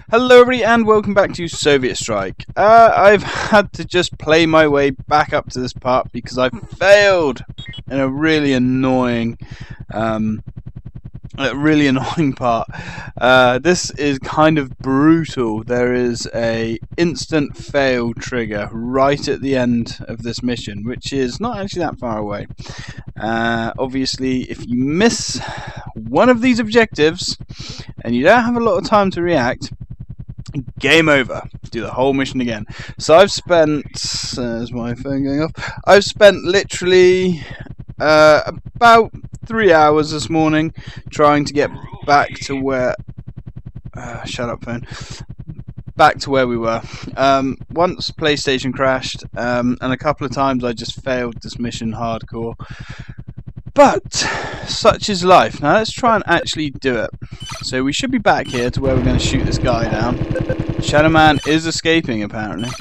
Hello everybody and welcome back to Soviet Strike. I've had to just play my way back up to this part because I failed in a really annoying part. This is kind of brutal. There is a instant fail trigger right at the end of this mission, which is not actually that far away. Obviously, if you miss one of these objectives and you don't have a lot of time to react, game over. Do the whole mission again. So I've spent, is my phone going off? I've spent literally about 3 hours this morning trying to get back to where shut up phone. Back to where we were. Once PlayStation crashed, and a couple of times I just failed this mission hardcore. But such is life. Now let's try and actually do it. So we should be back here to where we're going to shoot this guy down. Shadow Man is escaping apparently.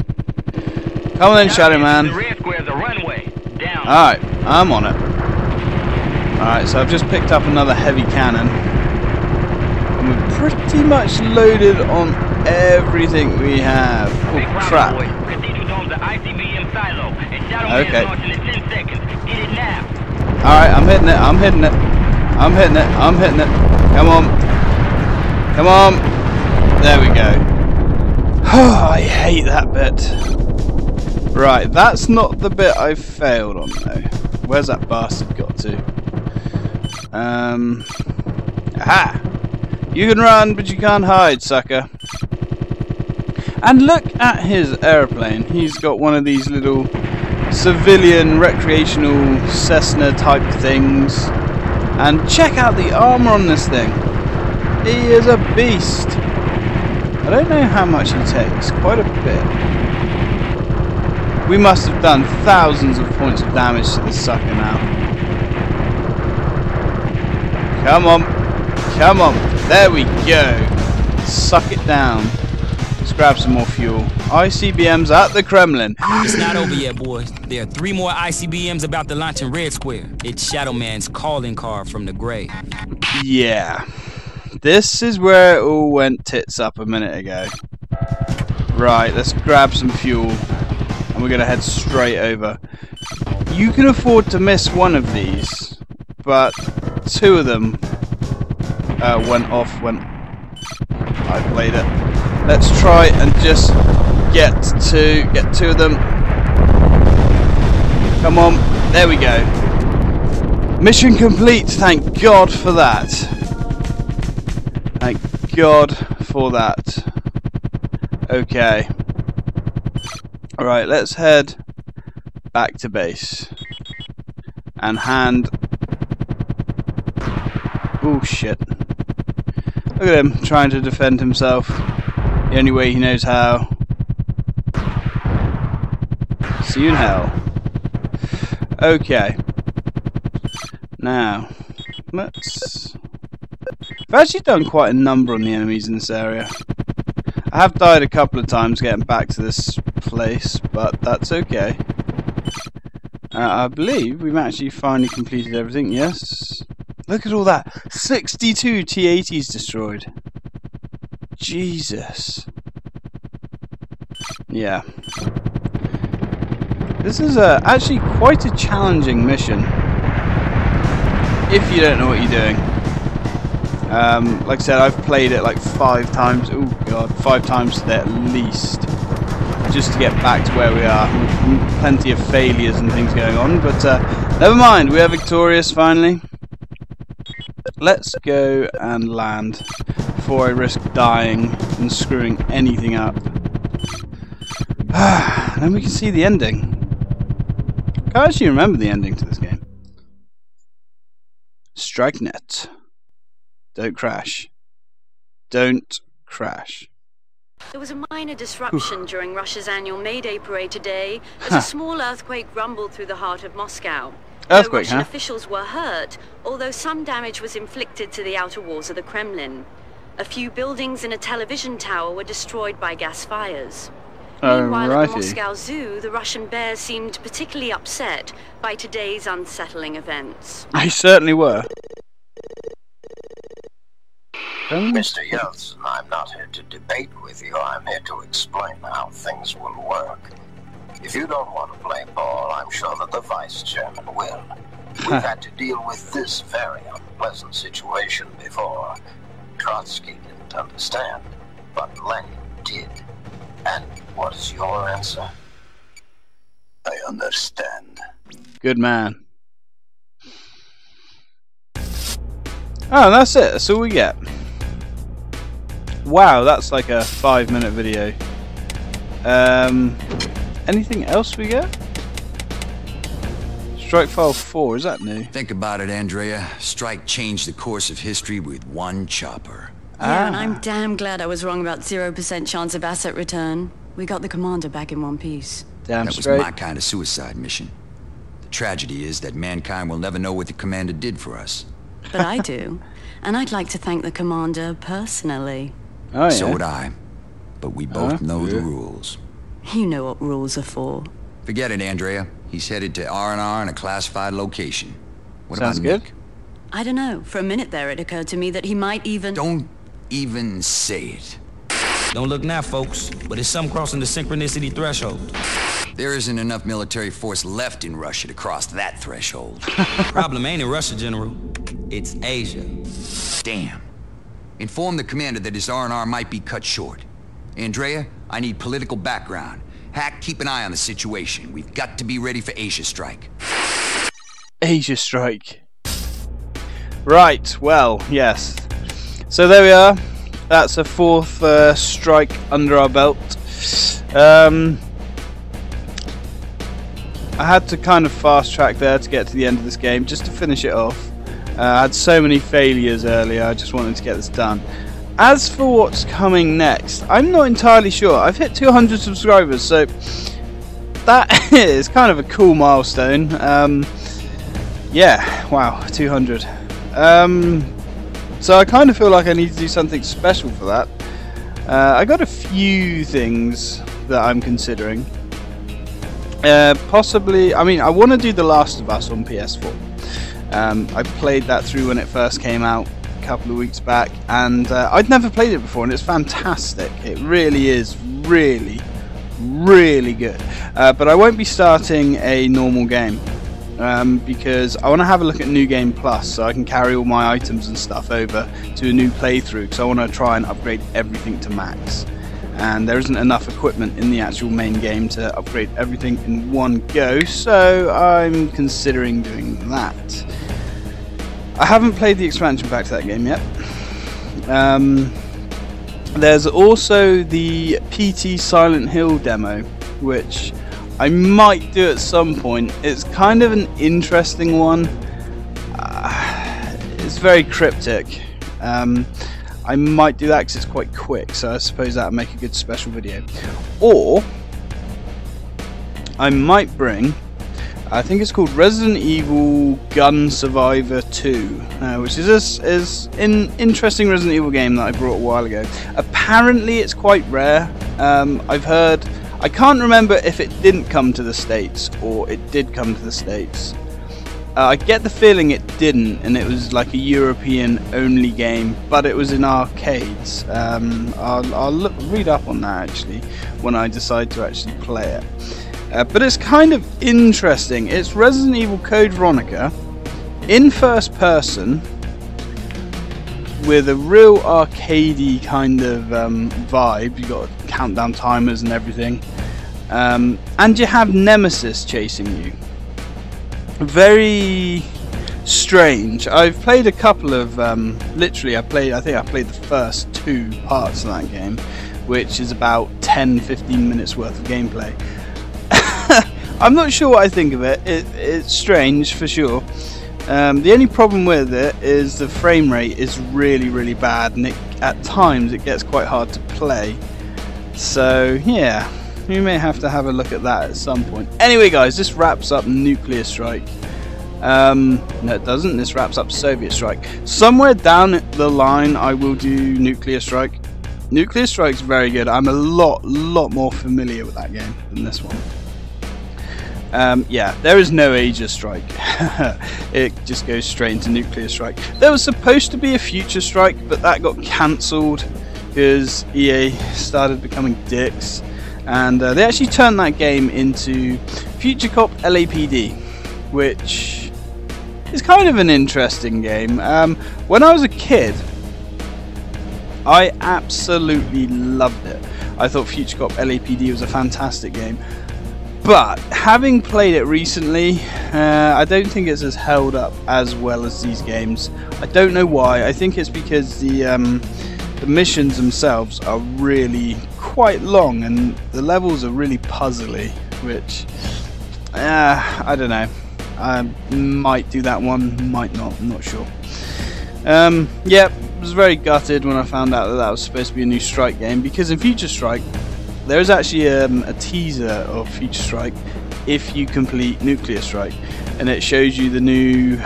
Come on then, Shadow Man. Alright, I'm on it. Alright, so I've just picked up another heavy cannon. And we're pretty much loaded on everything we have. Oh crap. Okay. Alright, I'm hitting it, I'm hitting it. I'm hitting it, I'm hitting it. Come on. Come on. There we go. Oh, I hate that bit. Right, that's not the bit I failed on though. Where's that bastard got to? Aha! You can run, but you can't hide, sucker. And look at his airplane. He's got one of these little civilian recreational Cessna type things. And check out the armor on this thing. He is a beast. I don't know how much he takes. Quite a bit. We must have done thousands of points of damage to this sucker now. Come on. Come on. There we go. Suck it down. Let's grab some more fuel. ICBMs at the Kremlin. It's not over yet, boys. There are 3 more ICBMs about to launch in Red Square. It's Shadow Man's calling card from the grave. Yeah. This is where it all went tits up a minute ago. Right, let's grab some fuel. And we're going to head straight over. You can afford to miss one of these. But 2 of them went off when I played it. Let's try and just get 2 of them. Come on, there we go. Mission complete, thank God for that. Thank God for that. Okay. Alright, let's head back to base. And hand... Oh shit. Look at him, trying to defend himself. The only way he knows how. See you in hell. Okay. Now, let's... I've actually done quite a number on the enemies in this area. I have died a couple of times getting back to this place, but that's okay. I believe we've actually finally completed everything, yes? Look at all that! 62 T-80s destroyed. Jesus. Yeah. This is actually quite a challenging mission. If you don't know what you're doing. Like I said, I've played it like 5 times. Oh god, 5 times today at least. Just to get back to where we are. Plenty of failures and things going on, but never mind, we are victorious finally. Let's go and land before I risk dying and screwing anything up. Then we can see the ending. I can't actually remember the ending to this game. StrikeNet. Don't crash. Don't crash. There was a minor disruption during Russia's annual May Day parade today as a small earthquake rumbled through the heart of Moscow. Earthquake, Russian officials were hurt, although some damage was inflicted to the outer walls of the Kremlin. A few buildings and a television tower were destroyed by gas fires. Meanwhile, at the Moscow Zoo, the Russian bears seemed particularly upset by today's unsettling events. They certainly were. Kremlin? Mr. Yeltsin, I'm not here to debate with you. I'm here to explain how things will work. If you don't want to play ball, I'm sure that the Vice Chairman will. We've had to deal with this very unpleasant situation before. Trotsky didn't understand, but Lenin did. And what is your answer? I understand. Good man. Oh, that's it. That's all we get. Wow, that's like a 5-minute video. Anything else we get? Strike File 4, is that new? Think about it, Andrea. Strike changed the course of history with one chopper. Yeah, and I'm damn glad I was wrong about 0% chance of asset return. We got the commander back in one piece. Damn that straight. was my kind of suicide mission. The tragedy is that mankind will never know what the commander did for us. But I do. And I'd like to thank the commander personally. Oh, yeah. So would I. But we both know the rules. You know what rules are for. Forget it, Andrea. He's headed to R&R in a classified location. What Sounds about good. Nick? I don't know. For a minute there, it occurred to me that he might even... Don't even say it. Don't look now, folks, but it's some crossing the synchronicity threshold. There isn't enough military force left in Russia to cross that threshold. Problem ain't in Russia, General. It's Asia. Damn. Inform the commander that his R&R might be cut short. Andrea, I need political background. Hack, keep an eye on the situation. We've got to be ready for Asia Strike. Asia Strike. Right, well, yes. So there we are. That's a 4th strike under our belt. I had to kind of fast track there to get to the end of this game, just to finish it off. I had so many failures earlier, I just wanted to get this done. As for what's coming next, I'm not entirely sure. I've hit 200 subscribers, so that is kind of a cool milestone. Yeah, wow, 200. So I kind of feel like I need to do something special for that. I got a few things that I'm considering. Possibly, I mean, I want to do The Last of Us on PS4. I played that through when it first came out a couple of weeks back, and I'd never played it before, and it's fantastic. It really is really good. But I won't be starting a normal game. Because I want to have a look at New Game Plus so I can carry all my items and stuff over to a new playthrough, because I want to try and upgrade everything to max, and there isn't enough equipment in the actual main game to upgrade everything in one go, so I'm considering doing that. I haven't played the expansion pack to that game yet. There's also the PT Silent Hill demo, which I might do at some point. It's kind of an interesting one. It's very cryptic. I might do that because it's quite quick, so I suppose that would make a good special video. Or I might bring, I think it's called Resident Evil Gun Survivor 2, which is an interesting Resident Evil game that I brought a while ago. Apparently it's quite rare. I've heard, I can't remember if it didn't come to the States or it did come to the States. I get the feeling it didn't, and it was like a European only game, but it was in arcades. I'll read up on that actually when I decide to actually play it. But it's kind of interesting. It's Resident Evil Code Veronica in first person with a real arcadey kind of vibe. You've got countdown timers and everything, and you have Nemesis chasing you. Very strange. I've played a couple of literally I think I played the first 2 parts of that game, which is about 10-15 minutes worth of gameplay. I'm not sure what I think of it. It's strange for sure. The only problem with it is the frame rate is really bad, and at times it gets quite hard to play. So yeah, we may have to have a look at that at some point. Anyway guys, this wraps up Nuclear Strike. No it doesn't, this wraps up Soviet Strike. Somewhere down the line I will do Nuclear Strike. Nuclear Strike's very good. I'm a lot more familiar with that game than this one. Yeah, there is no Aegis Strike. It just goes straight into Nuclear Strike. There was supposed to be a Future Strike, but that got cancelled because EA started becoming dicks, and they actually turned that game into Future Cop LAPD, which is kind of an interesting game. When I was a kid, I absolutely loved it. I thought Future Cop LAPD was a fantastic game. But having played it recently, I don't think it's as held up as well as these games. I don't know why. I think it's because the missions themselves are really quite long and the levels are really puzzly, which I don't know. I might do that one, might not. I'm not sure. Yeah, I was very gutted when I found out that that was supposed to be a new Strike game, because in Future Strike there is actually a teaser of Future Strike if you complete Nuclear Strike, and it shows you the new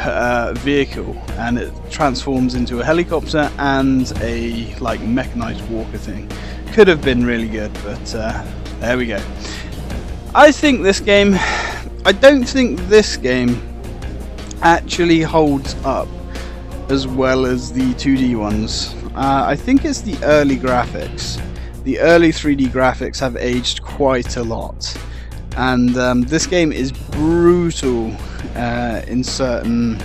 vehicle, and it transforms into a helicopter and a like mechanized walker thing. Could have been really good, but there we go. I don't think this game actually holds up as well as the 2D ones. I think it's the early graphics. The early 3D graphics have aged quite a lot, and this game is brutal in certain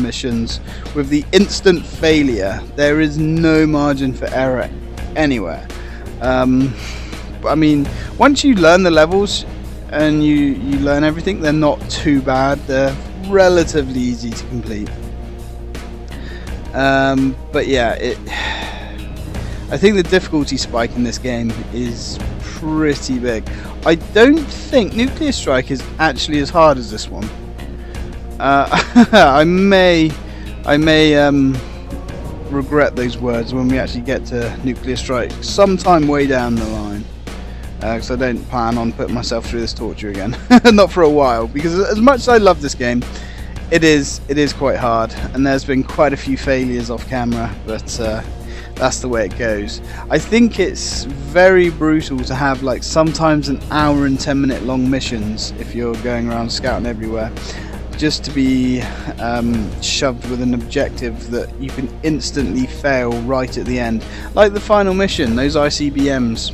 missions with the instant failure. There is no margin for error anywhere. I mean, once you learn the levels and you learn everything, they're not too bad. They're relatively easy to complete. But yeah, I think the difficulty spike in this game is pretty big. I don't think Nuclear Strike is actually as hard as this one. I may regret those words when we actually get to Nuclear Strike sometime way down the line, because I don't plan on putting myself through this torture again. Not for a while, because as much as I love this game, it is quite hard, and there's been quite a few failures off camera, but that's the way it goes. I think it's very brutal to have like sometimes an hour and 10-minute long missions if you're going around scouting everywhere, just to be shoved with an objective that you can instantly fail right at the end. Like the final mission, those ICBMs.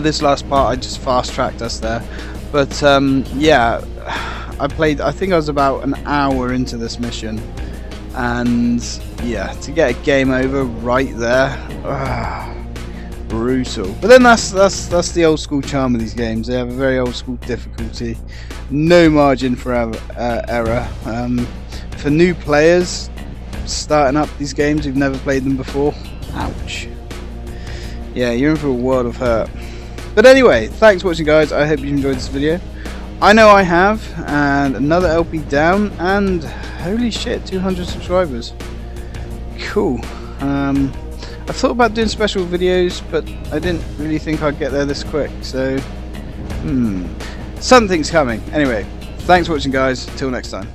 This last part I just fast-tracked us there, but yeah, I think I was about an hour into this mission, and yeah, to get a game over right there, brutal. But then that's the old school charm of these games. They have a very old school difficulty, no margin for error. For new players starting up these games who've never played them before, ouch. Yeah, you're in for a world of hurt. But anyway, thanks for watching, guys. I hope you enjoyed this video. I know I have, and another LP down, and holy shit, 200 subscribers. Cool. I thought about doing special videos, but I didn't really think I'd get there this quick, so something's coming. Anyway, thanks for watching, guys. Till next time.